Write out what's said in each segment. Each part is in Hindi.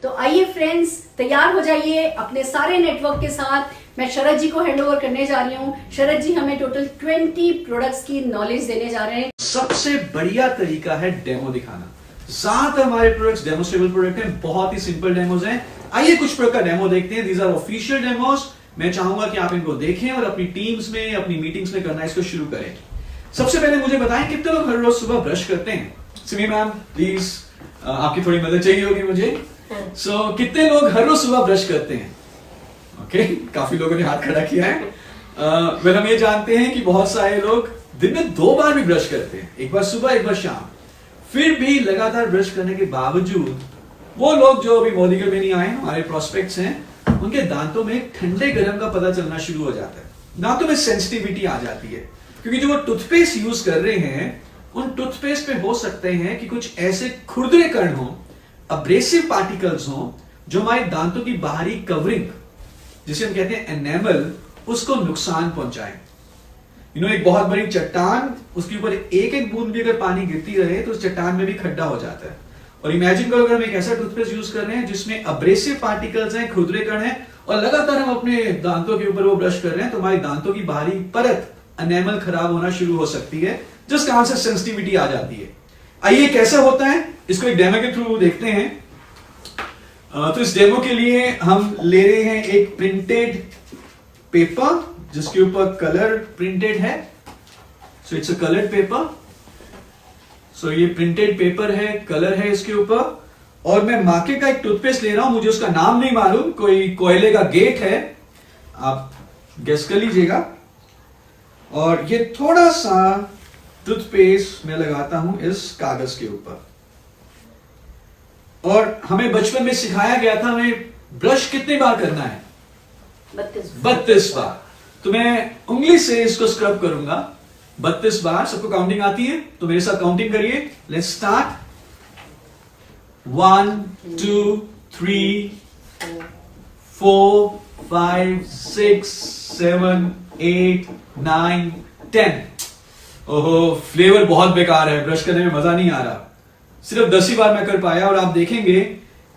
तो आइए फ्रेंड्स, तैयार हो जाइए अपने सारे नेटवर्क के साथ। मैं शरद जी को हैंड ओवर करने जा रही हूँ। शरद जी हमें टोटल 20 प्रोडक्ट्स की नॉलेज देने जा रहे हैं। सबसे बढ़िया तरीका है डेमो दिखाना। ज्यादातर हमारे प्रोडक्ट्स डेमोस्ट्रेबल प्रोडक्ट हैं, बहुत ही सिंपल डेमोज हैं। आइए कुछ प्रोडक्ट का डेमो देखते हैं। These are official demos. मैं चाहूंगा कि आप इनको देखें और अपनी टीम्स में, अपनी मीटिंग्स में करना इसको शुरू करें। सबसे पहले मुझे बताएं कितने लोग हर रोज सुबह ब्रश करते हैं। सिमी मैम प्लीज, आपकी थोड़ी मदद चाहिए होगी मुझे। कितने लोग हर रोज सुबह ब्रश करते हैं? ओके, काफी लोगों ने हाथ खड़ा किया है। हम ये जानते हैं कि बहुत सारे लोग दिन में 2 बार भी ब्रश करते हैं, एक बार सुबह एक बार शाम। फिर भी लगातार ब्रश करने के बावजूद वो लोग जो अभी मोदीगढ़ में नहीं आए, हमारे प्रोस्पेक्ट्स हैं, उनके दांतों में ठंडे गर्म का पता चलना शुरू हो जाता है। दांतों में सेंसिटिविटी आ जाती है, क्योंकि जो वो टूथपेस्ट यूज कर रहे हैं उन टूथपेस्ट पे हो सकते हैं कि कुछ ऐसे खुरदरे कण हो, अब्रेसिव पार्टिकल्स हो, जो हमारे दांतों की बाहरी कवरिंग, जिसे हम कहते हैं एनेमल, उसको नुकसान पहुंचाए। एक बहुत बड़ी चट्टान, उसके ऊपर एक एक बूंद भी अगर पानी गिरती रहे तो उस चट्टान में भी खड्डा हो जाता है। और इमेजिन करो अगर हम एक ऐसा टूथपेस्ट यूज कर रहे हैं जिसमें अब्रेसिव पार्टिकल्स हैं, खुरदरे कण हैं, और लगातार हम अपने दांतों के ऊपर वो ब्रश कर रहे हैं, तो हमारी दांतों की बाहरी परत एनेमल खराब होना शुरू हो सकती है, जिस कारण से सेंसिटिविटी आ जाती है। आइए कैसा होता है इसको एक डेमो के थ्रू देखते हैं। तो इस डेमो के लिए हम ले रहे हैं एक प्रिंटेड पेपर जिसके ऊपर कलर प्रिंटेड है। So it's a coloured paper. सो ये प्रिंटेड पेपर है, कलर है इसके ऊपर, और मैं मार्केट का एक टूथपेस्ट ले रहा हूं। मुझे उसका नाम नहीं मालूम, कोई कोयले का गेट है, आप गेस कर लीजिएगा। और ये थोड़ा सा टूथपेस्ट मैं लगाता हूं इस कागज के ऊपर। और हमें बचपन में सिखाया गया था हमें ब्रश कितने बार करना है? 32 बार। तो मैं उंगली से इसको स्क्रब करूंगा 32 बार। सबको काउंटिंग आती है तो मेरे साथ काउंटिंग करिए। Let's start. 1 2 3 4 5 6 7 8 9 10। ओहो, फ्लेवर बहुत बेकार है, ब्रश करने में मजा नहीं आ रहा। सिर्फ 10 ही बार मैं कर पाया, और आप देखेंगे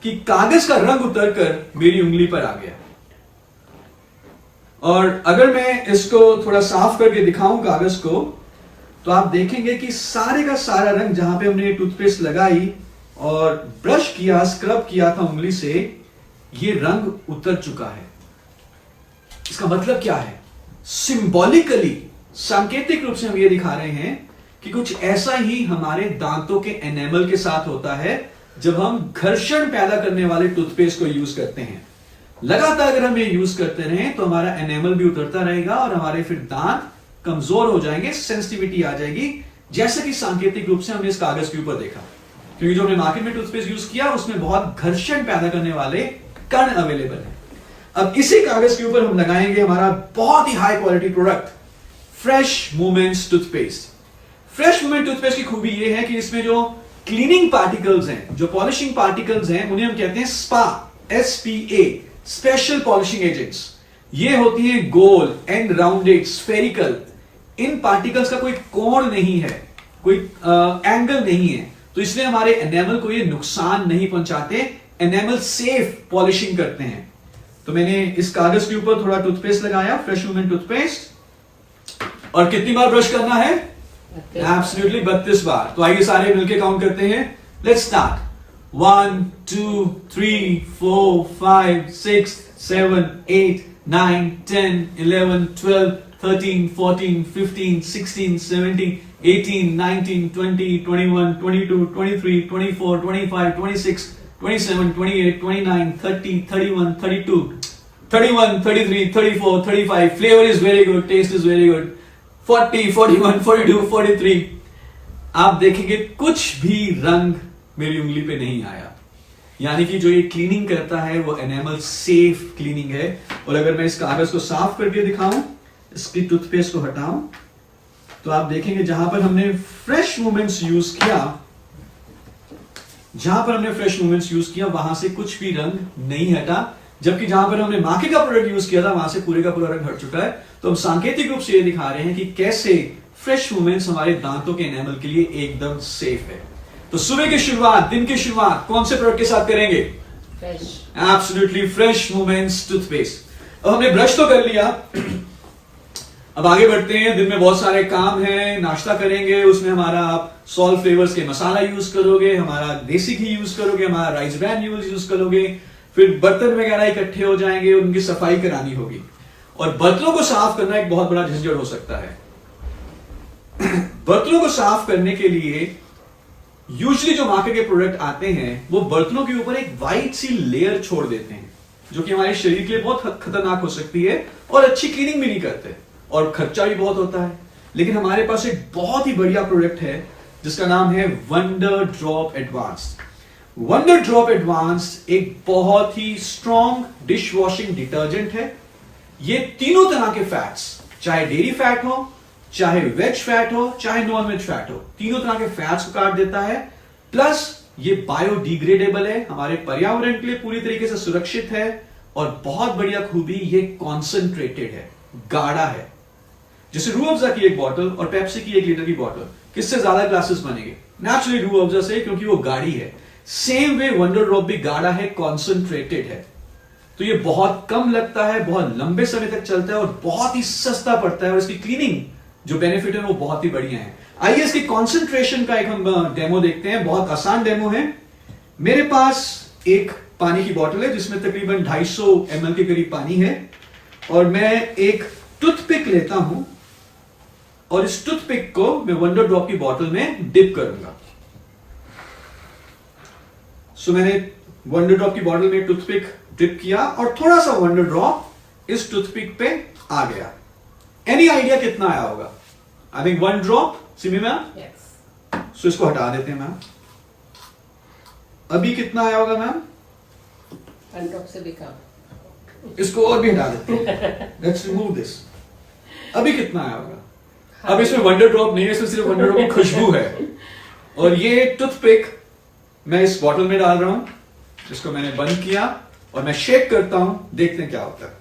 कि कागज का रंग उतरकर मेरी उंगली पर आ गया। और अगर मैं इसको थोड़ा साफ करके दिखाऊं कागज को, तो आप देखेंगे कि सारे का सारा रंग, जहां पे हमने टूथपेस्ट लगाई और ब्रश किया, स्क्रब किया था उंगली से, ये रंग उतर चुका है। इसका मतलब क्या है? सिंबॉलिकली, सांकेतिक रूप से हम ये दिखा रहे हैं कि कुछ ऐसा ही हमारे दांतों के एनेमल के साथ होता है जब हम घर्षण पैदा करने वाले टूथपेस्ट को यूज करते हैं। लगातार अगर हम ये यूज करते रहें तो हमारा एनेमल भी उतरता रहेगा और हमारे फिर दांत कमजोर हो जाएंगे, सेंसिटिविटी आ जाएगी, जैसे कि सांकेतिक रूप से हमने इस कागज के ऊपर देखा। क्योंकि जो हमने मार्केट में टूथपेस्ट यूज किया उसमें बहुत घर्षण पैदा करने वाले कण अवेलेबल है। अब इसी कागज के ऊपर हम लगाएंगे हमारा बहुत ही high quality product, fresh movements toothpaste. Fresh movement toothpaste की खूबी यह है कि इसमें जो क्लीनिंग पार्टिकल्स हैं, जो पॉलिशिंग पार्टिकल्स हैं, उन्हें हम कहते हैं spa, SPA, special polishing agents. ये होती है गोल, एंड राउंडेड, स्फेरिकल। इन पार्टिकल्स का कोई कोण नहीं है, कोई एंगल नहीं है, तो इसलिए हमारे एनेमल को ये नुकसान नहीं पहुंचाते, एनेमल सेफ पॉलिशिंग करते हैं। तो मैंने इस कागज के ऊपर थोड़ा टूथपेस्ट लगाया, फ्रेश मूवमेंट टूथपेस्ट। और कितनी बार ब्रश करना है? एब्सोल्युटली 32 बार। तो आइए सारे मिलके काउंट करते हैं। Let's start. 1 2 3 4 5 6 7 8 9 10 11 12 13 14 15 16 17 18 19 20 21 22 23 24 25 26 27 28 29 30 31 32 31 33 34 35। Flavor is very good, taste is very good. 40 41 42 43। आप देखेंगे कुछ भी रंग मेरी उंगली पे नहीं आया, यानी कि जो ये क्लीनिंग करता है वो एनेमल सेफ क्लीनिंग है। और अगर मैं इस कागज को साफ करके दिखाऊं, इसकी टूथपेस्ट को हटाऊं, तो आप देखेंगे जहां पर हमने फ्रेश मूवमेंट्स यूज किया, वहां से कुछ भी रंग नहीं हटा, जबकि जहां पर हमने मार्केट का प्रोडक्ट यूज किया था वहां से पूरे का पूरा रंग हट चुका है। तो हम सांकेतिक रूप से ये दिखा रहे हैं कि कैसे फ्रेश मूवमेंट्स हमारे दांतों के एनेमल के लिए एकदम सेफ है। तो सुबह की शुरुआत, दिन की शुरुआत कौन से प्रोडक्ट के साथ करेंगे? Absolutely fresh moments toothpaste. अब हमने ब्रश तो कर लिया, अब आगे बढ़ते हैं। दिन में बहुत सारे काम हैं, नाश्ता करेंगे, उसमें हमारा आप सॉल्ट फ्लेवर्स के मसाला यूज करोगे, हमारा देसी घी यूज करोगे, हमारा राइस ब्रांड यूज करोगे, फिर बर्तन वगैरह इकट्ठे हो जाएंगे, उनकी सफाई करानी होगी। और बर्तनों को साफ करना एक बहुत बड़ा झंझट हो सकता है। बर्तनों को साफ करने के लिए यूजुअली जो मार्केट के प्रोडक्ट आते हैं वो बर्तनों के ऊपर एक वाइट सी लेयर छोड़ देते हैं, जो कि हमारे शरीर के लिए बहुत खतरनाक हो सकती है और अच्छी क्लीनिंग भी नहीं करते और खर्चा भी बहुत होता है। लेकिन हमारे पास एक बहुत ही बढ़िया प्रोडक्ट है जिसका नाम है wonder drop advanced. Wonder drop advanced एक बहुत ही स्ट्रॉन्ग डिश वॉशिंग डिटर्जेंट है। ये तीनों तरह के फैट्स, चाहे डेयरी फैट हो, चाहे वेज फैट हो, चाहे नॉन वेज फैट हो, तीनों तरह के फैट्स को काट देता है। प्लस ये बायोडिग्रेडेबल है, हमारे पर्यावरण के लिए पूरी तरीके से सुरक्षित है। और बहुत बढ़िया खूबी, ये कॉन्सेंट्रेटेड है, गाढ़ा है। जैसे रूह अफ़ज़ा की एक बॉटल और पेप्सी की 1 लीटर की बॉटल, किससे ज्यादा ग्लासेस बनेंगे? नेचुरली रूह अफ़ज़ा से, क्योंकि वो गाढ़ी है। सेम वे वंडर ड्रॉप भी गाढ़ा है, कॉन्सेंट्रेटेड है, तो ये बहुत कम लगता है, बहुत लंबे समय तक चलता है और बहुत ही सस्ता पड़ता है। और इसकी क्लीनिंग जो बेनिफिट है वो बहुत ही बढ़िया है। आइए इसकी कॉन्सेंट्रेशन का एक हम डेमो देखते हैं। बहुत आसान डेमो है। मेरे पास एक पानी की बोतल है जिसमें तकरीबन 250 ml के करीब पानी है, और मैं एक टूथपिक लेता हूं और इस टूथपिक को मैं वंडर ड्रॉप की बोतल में डिप करूंगा। सो मैंने वंडर ड्रॉप की बोतल में टूथपिक डिप किया और थोड़ा सा वंडर ड्रॉप इस टूथपिक पे आ गया। एनी आइडिया कितना आया होगा? I think 1 drop. Simi ma'am? So इसको हटा देते हैं मैम। अभी कितना आया होगा मैम? 1 ड्रॉप से भी कम। इसको और भी हटा देते हैं। Let's remove this. अभी कितना आया होगा? अब इसमें वंडर ड्रॉप नहीं है, इसमें सिर्फ वंडर ड्रॉप की खुशबू है। और ये टूथपिक मैं इस बॉटल में डाल रहा हूं, जिसको मैंने बंद किया, और मैं शेक करता हूं, देखते हैं क्या होता है।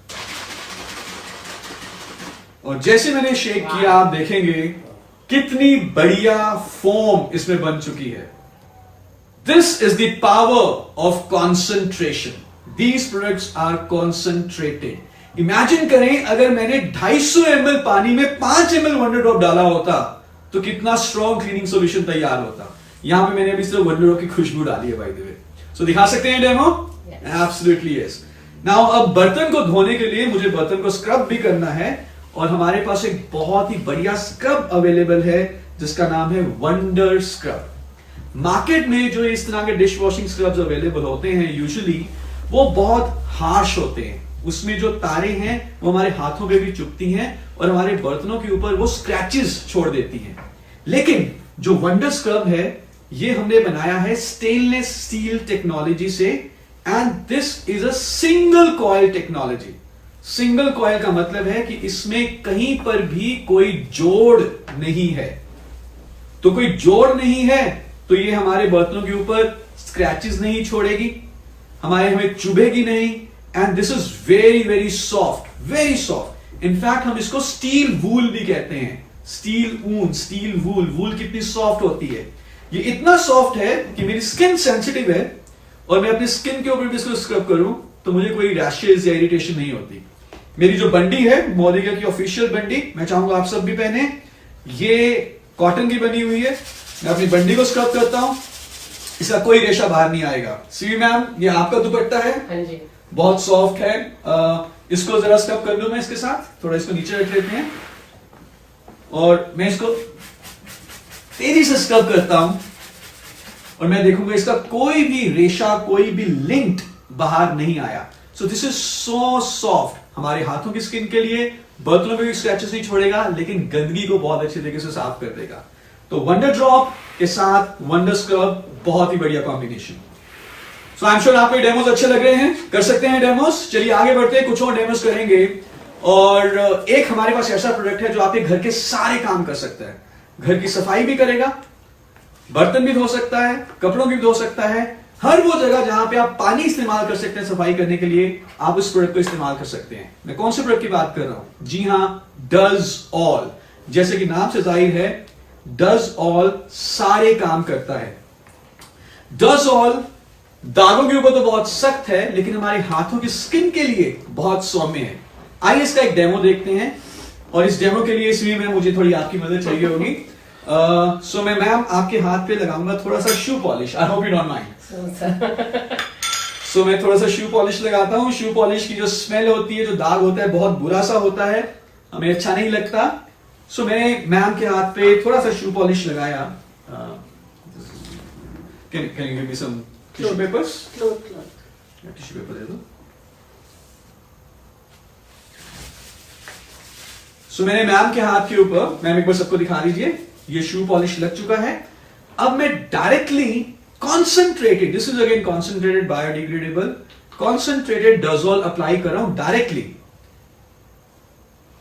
और जैसे मैंने शेक किया, आप देखेंगे कितनी बढ़िया फोम इसमें बन चुकी है। This is the power of concentration. These products are concentrated. Imagine करें अगर मैंने 250 ml पानी में 5 ml वंडर ड्रॉप डाला होता तो कितना स्ट्रॉन्ग क्लीनिंग सॉल्यूशन तैयार होता। यहां पे मैंने अभी सिर्फ वंडर ड्रॉप की खुशबू डाली है बाय द वे। सो दिखा सकते हैं डेमो? Absolutely yes. नाउ अब बर्तन को धोने के लिए मुझे बर्तन को स्क्रब भी करना है, और हमारे पास एक बहुत ही बढ़िया स्क्रब अवेलेबल है जिसका नाम है वंडर स्क्रब। मार्केट में जो इस तरह के डिश वॉशिंग स्क्रब्स अवेलेबल होते हैं यूजुअली वो बहुत हार्श होते हैं। उसमें जो तारें हैं वो हमारे हाथों पे भी चुभती हैं और हमारे बर्तनों के ऊपर वो स्क्रैचेस छोड़ देती हैं। लेकिन जो वंडर स्क्रब है ये हमने बनाया है स्टेनलेस स्टील टेक्नोलॉजी से, and this is a single coil technology. Single coil का मतलब है कि इसमें कहीं पर भी कोई जोड़ नहीं है। तो कोई जोड़ नहीं है तो ये हमारे बर्तनों के ऊपर स्क्रैचेस नहीं छोड़ेगी, हमें चुभेगी नहीं, and this is very very soft, very soft. In fact हम इसको स्टील वूल भी कहते हैं। स्टील ऊन, स्टील वूल। वूल कितनी सॉफ्ट होती है। ये इतना सॉफ्ट है कि मेरी स्किन सेंसिटिव है और मैं अपनी स्किन के ऊपर भी इसको स्क्रब करूं तो मुझे कोई रैशेस या इरिटेशन नहीं होती। मेरी जो बंडी है मोदिका की ऑफिशियल बंडी, मैं चाहूंगा आप सब भी पहने। ये कॉटन की बनी हुई है। मैं अपनी बंडी को स्क्रब करता हूं, इसका कोई रेशा बाहर नहीं आएगा। सी मैम, ये आपका दुपट्टा है? हाँ जी। बहुत सॉफ्ट है। इसको जरा स्क्रब कर लूं मैं इसके साथ, थोड़ा इसको नीचे रख लेते हैं और मैं इसको तेजी से स्क्रब करता हूं और मैं देखूंगा इसका कोई भी रेशा, कोई भी लिंक बाहर नहीं आया। So this is so soft. हमारे हाथों की स्किन के लिए बर्तनों में भी स्क्रैचेस नहीं छोड़ेगा, लेकिन गंदगी को बहुत अच्छी तरीके से साफ कर देगा। तो वंडर ड्रॉप के साथ वंडर स्क्रब बहुत ही बढ़िया combination. So I am sure आपको डेमोस अच्छे लग रहे हैं, कर सकते हैं डेमोस। चलिए आगे बढ़ते हैं, कुछ और डेमोस करेंगे। और एक हमारे पास ऐसा प्रोडक्ट है जो आपके घर के सारे काम कर सकता है। घर की सफाई भी करेगा, बर्तन भी धो सकता है, कपड़ों भी धो सकता है। हर वो जगह जहां पे आप पानी इस्तेमाल कर सकते हैं सफाई करने के लिए, आप इस प्रोडक्ट को इस्तेमाल कर सकते हैं। मैं कौन से प्रोडक्ट की बात कर रहा हूं? जी हां, डज ऑल। जैसे कि नाम से जाहिर है, डज ऑल सारे काम करता है। डज ऑल दागों के ऊपर तो बहुत सख्त है, लेकिन हमारे हाथों की स्किन के लिए बहुत सौम्य है। आइए इसका एक डेमो देखते हैं, और इस डेमो के लिए इसलिए मुझे थोड़ी आपकी मदद चाहिए होगी। सो मैं मैम आपके हाथ पे लगाऊंगा थोड़ा सा shoe polish. I hope you don't mind. So मैं थोड़ा सा शू पॉलिश लगाता हूँ। शू पॉलिश की जो स्मेल होती है, जो दाग होता है, बहुत बुरा सा होता है, हमें अच्छा नहीं लगता। सो मैंने मैम के हाथ पे थोड़ा सा शू पॉलिश लगाया। Can you give me some tissue papers? Tissue paper दे दो। So मैंने मैम के हाथ के ऊपर, मैम एक बार सबको दिखा दीजिए, ये शू पॉलिश लग चुका है। अब मैं directly concentrated, this is again concentrated biodegradable, concentrated डजोल अप्लाई कर रहा हूं डायरेक्टली।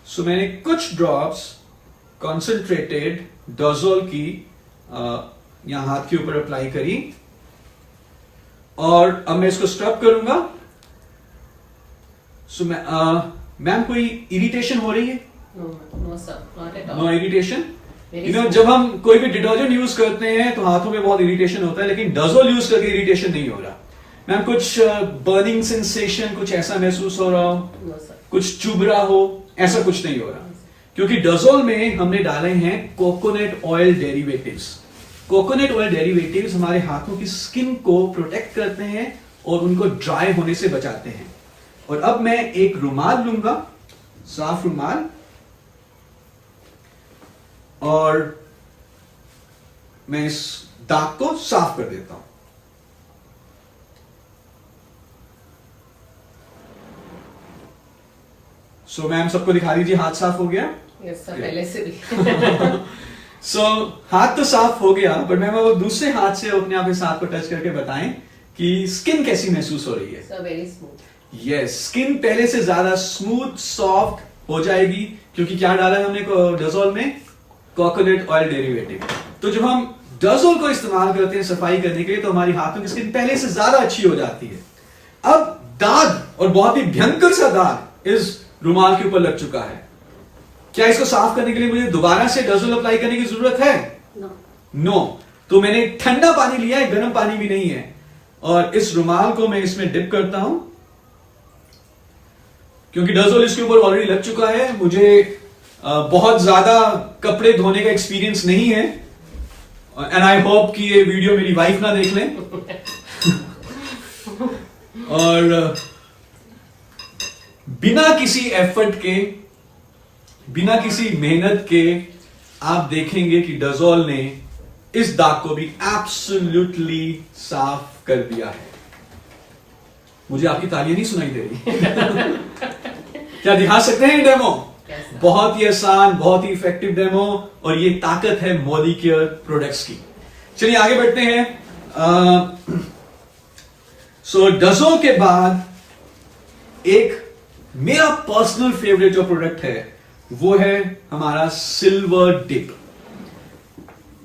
सो मैंने कुछ ड्रॉप्स कॉन्सेंट्रेटेड डजोल की यहां हाथ के ऊपर अप्लाई करी, और अब मैं इसको स्क्रब करूंगा। सो मैम कोई इरिटेशन हो रही है? No sir, not at all. No irritation. Very smooth. जब हम कोई भी डिटर्जेंट यूज करते हैं तो हाथों में बहुत इरिटेशन होता है, लेकिन डजोल यूज करके इरिटेशन नहीं हो रहा। मैम कुछ बर्निंग सेंसेशन, कुछ ऐसा महसूस हो रहा हो? No sir. कुछ चुभ रहा हो? ऐसा कुछ नहीं हो रहा, क्योंकि डजोल में हमने डाले हैं coconut oil derivatives. Coconut oil derivatives हमारे हाथों की स्किन को प्रोटेक्ट करते हैं और उनको ड्राई होने से बचाते हैं। और अब मैं एक रुमाल लूंगा, साफ रुमाल, और मैं इस दाग को साफ कर देता हूं। सो मैम सबको दिखा दीजिए, हाथ साफ हो गया। Yes sir, पहले से भी। सो हाथ तो साफ हो गया, बट मैम वो दूसरे हाथ से अपने आप इस हाथ को टच करके बताएं कि स्किन कैसी महसूस हो रही है। Sir, very smooth. Yes, skin पहले से ज्यादा स्मूथ सॉफ्ट हो जाएगी, क्योंकि क्या डाला है हमने डजोल में? Coconut oil derivative. तो जब हम डजोल को इस्तेमाल करते हैं सफाई करने के लिए, तो हमारी हाथों की स्किन पहले से ज्यादा अच्छी हो जाती है। अब दाग, और बहुत ही भयंकर सा दाग इस रुमाल के ऊपर लग चुका है। क्या इसको साफ करने के लिए मुझे दोबारा से डजोल अप्लाई करने की जरूरत है? नो। तो मैंने ठंडा पानी लिया है, गर्म पानी भी नहीं है, और इस रुमाल को मैं इसमें डिप करता हूं, क्योंकि डजोल इसके ऊपर ऑलरेडी लग चुका है। मुझे बहुत ज्यादा कपड़े धोने का एक्सपीरियंस नहीं है, एंड आई होप कि ये वीडियो मेरी वाइफ ना देख लें। और बिना किसी एफर्ट के, बिना किसी मेहनत के, आप देखेंगे कि डजोल ने इस दाग को भी एब्सोल्युटली साफ कर दिया है। मुझे आपकी तालियां नहीं सुनाई दे रही। क्या दिखा सकते हैं ये डेमो? Yes, बहुत ही आसान, बहुत ही इफेक्टिव डेमो, और ये ताकत है मोलिक्यूलर प्रोडक्ट्स की। चलिए आगे बढ़ते हैं। सो डजोल के बाद एक मेरा पर्सनल फेवरेट जो प्रोडक्ट है वो है हमारा सिल्वर डिप।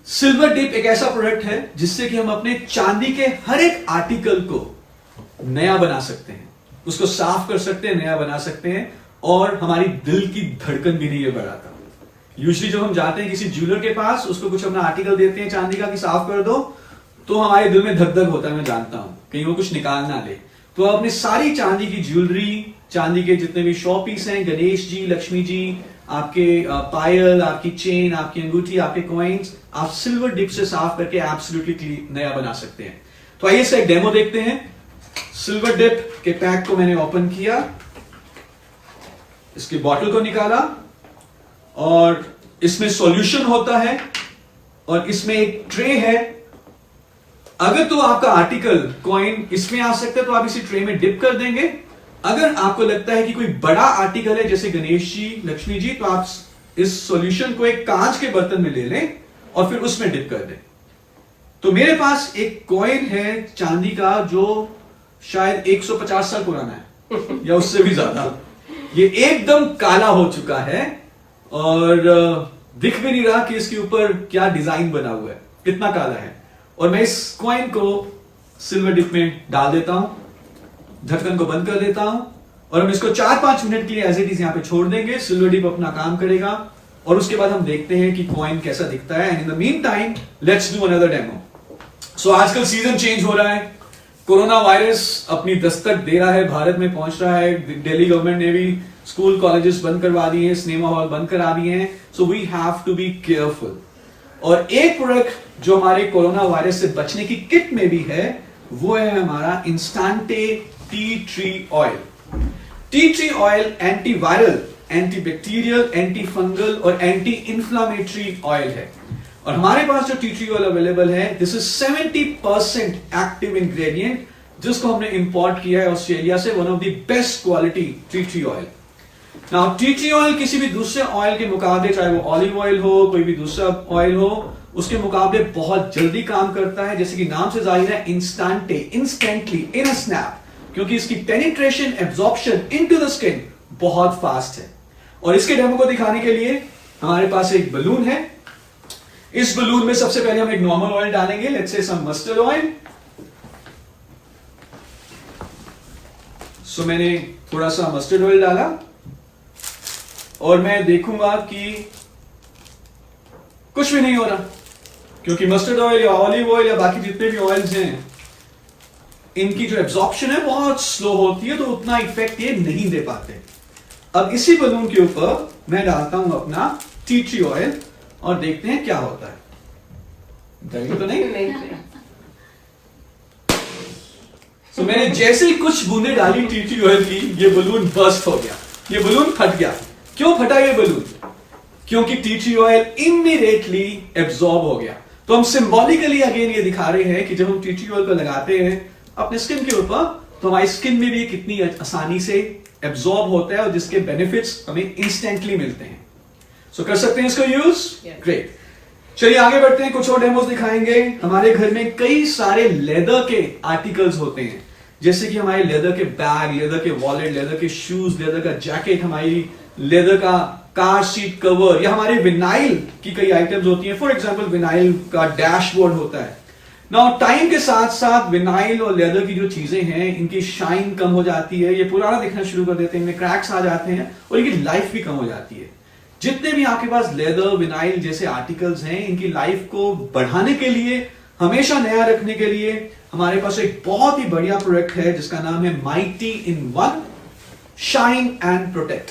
सिल्वर डिप एक ऐसा प्रोडक्ट है जिससे कि हम अपने चांदी के हर एक आर्टिकल को नया बना सकते हैं, उसको साफ कर सकते हैं, नया बना सकते हैं, और हमारी दिल की धड़कन भी नहीं है बढ़ाता। यूजुअली जब हम जाते हैं किसी ज्वेलर के पास, उसको कुछ अपना आर्टिकल देते हैं चांदी का कि साफ कर दो, तो हमारे दिल में धक धक होता है, मैं जानता हूं, कहीं वो कुछ निकाल ना ले। तो अपनी सारी चांदी की ज्वेलरी, चांदी के जितने भी शो पीस हैं, गणेश जी, लक्ष्मी जी, आपके पायल, आपकी चेन, आपकी अंगूठी, आपके कॉइन्स, आप सिल्वर डिप से साफ करके एब्सोल्युटली नया बना सकते हैं। तो आइए इसका एक डेमो देखते हैं। सिल्वर डिप के पैक को मैंने ओपन किया, इसके बॉटल को निकाला, और इसमें सॉल्यूशन होता है, और इसमें एक ट्रे है। अगर तो आपका आर्टिकल कॉइन इसमें आ सकता है तो आप इसी ट्रे में डिप कर देंगे। अगर आपको लगता है कि कोई बड़ा आर्टिकल है जैसे गणेश जी, लक्ष्मी जी, तो आप इस सॉल्यूशन को एक कांच के बर्तन में ले लें और फिर उसमें डिप कर दें। तो मेरे पास एक कॉइन है चांदी का जो शायद 150 साल पुराना है या उससे भी ज्यादा। ये एकदम काला हो चुका है और दिख भी नहीं रहा कि इसके ऊपर क्या डिजाइन बना हुआ है, कितना काला है। और मैं इस कॉइन को सिल्वर डिप में डाल देता हूं, ढक्कन को बंद कर देता हूं, और हम इसको 4-5 मिनट के लिए एज इट इज यहां पे छोड़ देंगे। सिल्वर डिप अपना काम करेगा और उसके बाद हम देखते हैं कि कॉइन कैसा दिखता है। And in the mean time let's do another demo. So आजकल सीजन चेंज हो रहा है, कोरोना वायरस अपनी दस्तक दे रहा है, भारत में पहुंच रहा है। दिल्ली गवर्नमेंट ने भी स्कूल कॉलेजेस बंद करवा दिए हैं, सिनेमा हॉल बंद करा दिए हैं। So we have to be careful. और एक प्रोडक्ट जो हमारे कोरोना वायरस से बचने की किट में भी है वो है हमारा इंस्टेंटे tea tree oil. Tea tree oil antiviral, antibacterial, anti fungal और एंटी इंफ्लेमेटरी ऑयल है। और हमारे पास जो टी ट्री ऑयल अवेलेबल है, दिस इज 70% एक्टिव इंग्रेडिएंट जिसको हमने इंपोर्ट किया है ऑस्ट्रेलिया से, one of the best quality tea tree oil. Now tea tree oil किसी भी दूसरे ऑयल के मुकाबले, चाहे वो ऑलिव ऑयल हो, कोई भी दूसरा ऑयल हो, उसके मुकाबले बहुत जल्दी काम करता है। जैसे कि नाम से जाहिर है, इंस्टेंटे, इंस्टेंटली, इन अ स्नैप, क्योंकि इसकी penetration, absorption into the skin बहुत फास्ट है। और इसके डेमो को दिखाने के लिए हमारे पास एक बलून है। इस बलून में सबसे पहले हम एक नॉर्मल ऑयल डालेंगे, let's say some mustard oil. सो मैंने थोड़ा सा मस्टर्ड ऑयल डाला और मैं देखूंगा कि कुछ भी नहीं हो रहा, क्योंकि मस्टर्ड ऑयल या ऑलिव ऑयल या बाकी जितने भी ऑयल्स हैं, इनकी जो एब्जॉर्प्शन है बहुत स्लो होती है, तो उतना इफेक्ट ये नहीं दे पाते। अब इसी बलून के ऊपर मैं डालता हूं अपना टी ट्री ऑयल और देखते हैं क्या होता है। डरेंगे तो नहीं? तो मैंने जैसे ही कुछ बूंदे डाली टी ट्री ऑयल की, ये बलून बर्स्ट हो गया, ये बलून फट गया। क्यों फटा ये बलून? क्योंकि T tree oil immediately absorb हो गया। तो हम सिंबॉलिकली अगेन ये दिखा रहे हैं कि जब हम टी ट्री ऑयल को लगाते हैं अपने स्किन के ऊपर, तो हमारी स्किन में भी कितनी आसानी से एब्जॉर्ब होता है और जिसके बेनिफिट्स हमें इंस्टेंटली मिलते हैं। सो कर सकते हैं इसको यूज, ग्रेट। चलिए आगे बढ़ते हैं, कुछ और डेमोस दिखाएंगे। हमारे घर में कई सारे लेदर के आर्टिकल्स होते हैं, जैसे कि हमारे लेदर के बैग, लेदर के वॉलेट, लेदर के शूज, लेदर का जैकेट, हमारी लेदर का कार सीट कवर, या हमारे विनाइल की कई आइटम्स होती हैं। फॉर एग्जांपल विनाइल का डैशबोर्ड होता है। नाउ टाइम के साथ साथ विनाइल और लेदर की जो चीजें हैं, इनकी शाइन कम हो जाती है, ये पुराना दिखना शुरू कर देते हैं, इनमें क्रैक्स आ जाते हैं और इनकी लाइफ भी कम हो जाती है। जितने भी आपके पास लेदर, विनाइल जैसे आर्टिकल्स हैं, इनकी लाइफ को बढ़ाने के लिए, हमेशा नया रखने के लिए हमारे पास एक बहुत ही बढ़िया प्रोडक्ट है जिसका नाम है mighty in one shine and protect.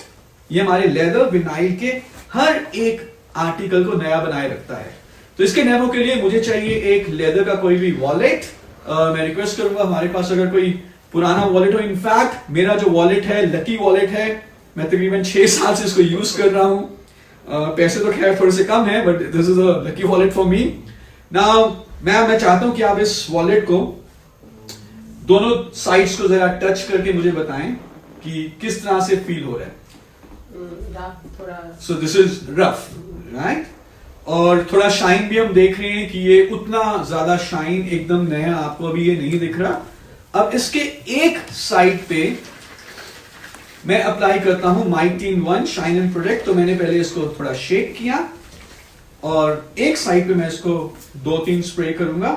ये हमारे लेदर, विनाइल के हर एक आर्टिकल को नया बनाए रखता है। तो इसके डेमो के लिए मुझे चाहिए एक लेदर का कोई भी वॉलेट। मैं रिक्वेस्ट करूंगा हमारे पास अगर कोई पुराना वॉलेट हो, इनफैक्ट मेरा जो वॉलेट है लकी वॉलेट है, मैं तकरीबन 6 साल से इसको यूज कर रहा हूं। पैसे तो खैर थोड़े से कम है, but this is a lucky wallet for me. Now मैं चाहता हूं कि आप इस वॉलेट को दोनों साइड्स को जरा टच करके मुझे बताएं कि किस तरह से फील हो रहा है। So this is rough, right? और थोड़ा शाइन भी हम देख रहे हैं कि ये उतना ज्यादा शाइन एकदम नया आपको अभी ये नहीं दिख रहा। अब इसके एक साइड पे मैं अप्लाई करता हूं mighty in one shine and protect. तो मैंने पहले इसको थोड़ा शेक किया और एक साइड पे मैं इसको 2-3 स्प्रे करूंगा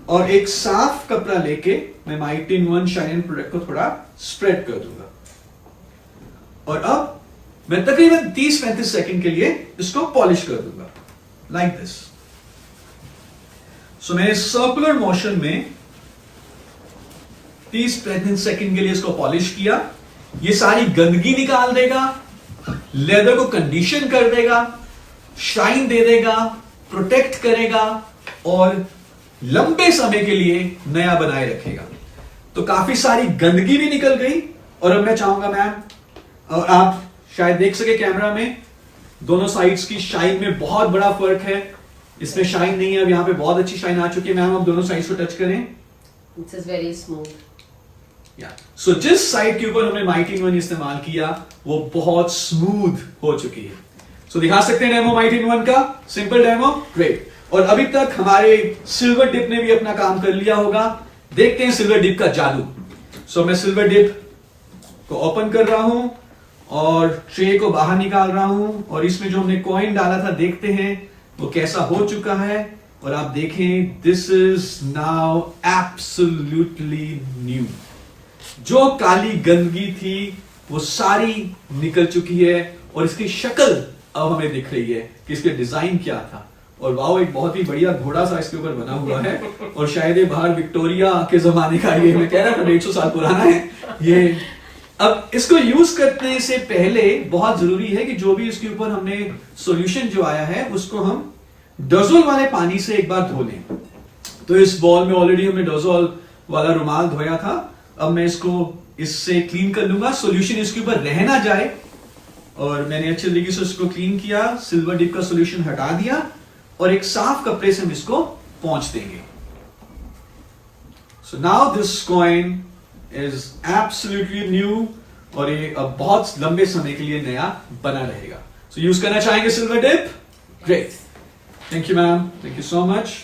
और एक साफ कपड़ा लेके मैं mighty in one shine and protect को थोड़ा स्प्रेड कर दूंगा। और अब मैं तकरीबन 30-35 सेकंड के लिए इसको पॉलिश कर दूंगा, लाइक दिस। सो मैंने सर्कुलर मोशन में 30-35 सेकंड के लिए इसको पॉलिश किया। ये सारी गंदगी निकाल देगा, लेदर को कंडीशन कर देगा, शाइन दे देगा, प्रोटेक्ट करेगा और लंबे समय के लिए नया बनाए रखेगा। तो काफी सारी गंदगी भी निकल गई। और अब मैं चाहूंगा मैम, और आप शायद देख सके कैमरा में, दोनों साइड्स की शाइन में बहुत बड़ा फर्क है। इसमें शाइन नहीं है, अब यहाँ पे बहुत अच्छी शाइन आ चुकी है। मैम आप दोनों साइड्स को टच करें। This is very smooth. सो जिस साइड के ऊपर हमने माइटी इन वन इस्तेमाल किया वो बहुत स्मूथ हो चुकी है। सो दिखा सकते हैं डेमो माइटी इन वन का, सिंपल डेमो, ग्रेट। और अभी तक हमारे सिल्वर डिप ने भी अपना काम कर लिया होगा। देखते हैं सिल्वर डिप का जादू। सो मैं सिल्वर डिप को ओपन कर रहा हूं और ट्रे को बाहर निकाल रहा हूं और इसमें जो हमने कॉइन डाला था देखते हैं वो कैसा हो चुका है। और आप देखें, this is now absolutely new. जो काली गंदगी थी वो सारी निकल चुकी है और इसकी शक्ल अब हमें दिख रही है कि इसके डिजाइन क्या था और वाओ, एक बहुत ही बढ़िया घोड़ा सा इसके ऊपर बना हुआ है, और शायद ये बाहर विक्टोरिया के जमाने का, ये मैं कह रहा था 150 साल पुराना है ये। अब इसको यूज करने से पहले बहुत जरूरी है कि जो भी इसके ऊपर हमने सॉल्यूशन जो आया है उसको हम डोजोल वाले पानी से एक बार धो लें। तो इस बॉल में ऑलरेडी हमने डोजोल वाला रुमाल धोया था, अब मैं इसको इससे क्लीन कर लूंगा, सॉल्यूशन इसके ऊपर रह ना जाए। और मैंने अच्छे तरीके से इसको क्लीन किया, सिल्वर डिप का सॉल्यूशन हटा दिया, और एक साफ कपड़े से हम इसको पोंछ देंगे। So now this coin is absolutely new, और ये अब बहुत लंबे समय के लिए नया बना रहेगा। सो यूज करना चाहेंगे silver dip? Great, thank you ma'am, thank you so much.